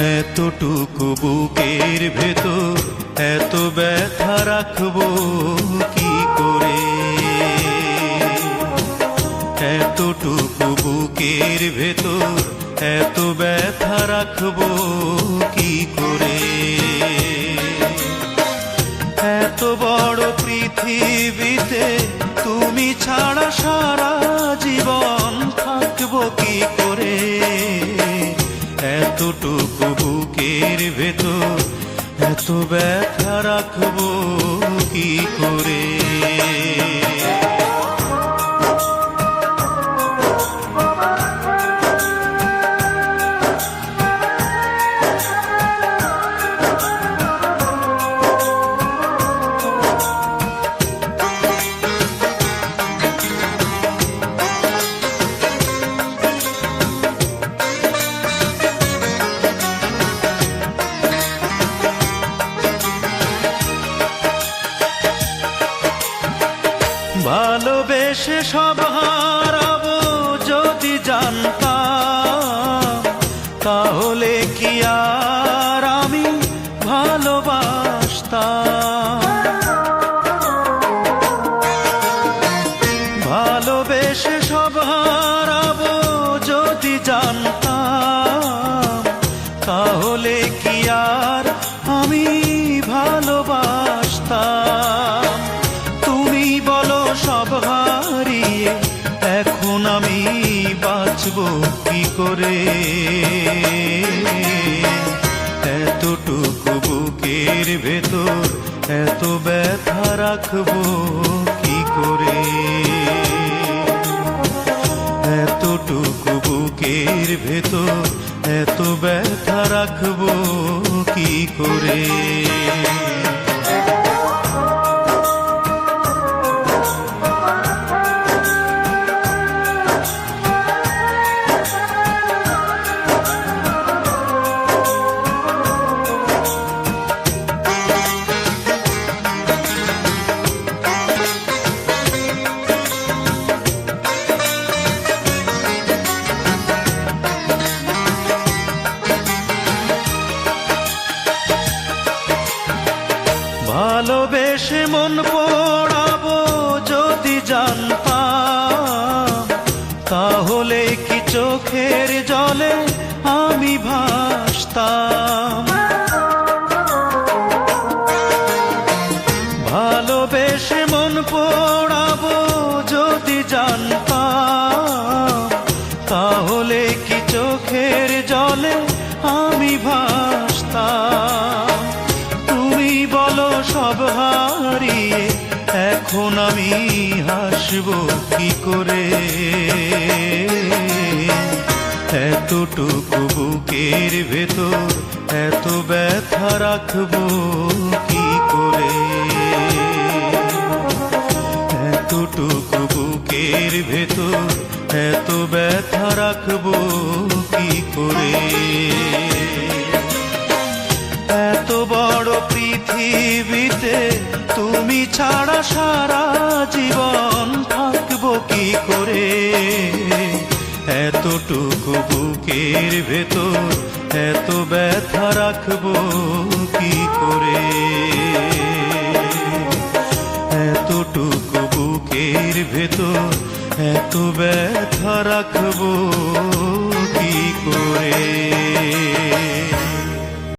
এতটুকু বুকের ভেতর এত ব্যথা রাখবো কি করে, এতটুকু বুকের ভেতর এত ব্যথা রাখবো কি করে। এত বড় পৃথিবীতে তুমি ছাড়া সারা জীবন থাকবো কি করে, এতটুকু বুকের ভেতর এত ব্যথা রাখবো কি করে। ভালোবেসে সব হারাবো যদি জানতাম, তাহলে কি আর আমি ভালোবাসতাম। ভালোবেসে সব হারাবো যদি জানতাম, তাহলে কি আর আমি ভালোবাসতাম। সব হারিয়ে এখন আমি বাঁচবো কি করে, এতটুকু বুকের ভেতর এত ব্যথা রাখবো কি করে, এতটুকু বুকের ভেতর এত ব্যথা রাখবো কি করে। ভালোবেসে মন পোড়াবো যদি জানতাম, তাহলে কি চোখের জলে আমি ভাসতাম। ভালোবেসে মন পোড়াবো যদি জানতাম, তাহলে কি চোখের জলে আমি ভাসতাম। তুমি বলো সব হারিয়ে এখন আমি হাসবো কি করে, এতটুকু বুকের ভেতর এত ব্যথা রাখবো কি করে, এতটুকু বুকের ভেতর এত ব্যথা রাখবো কি করে। এত বড় পৃথিবীতে তুমি ছাড়া সারা জীবন থাকবো কি করে, এতটুকু বুকের ভেতর এত ব্যথা রাখবো কি করে, এতটুকু বুকের ভেতর এত ব্যথা রাখবো কি করে।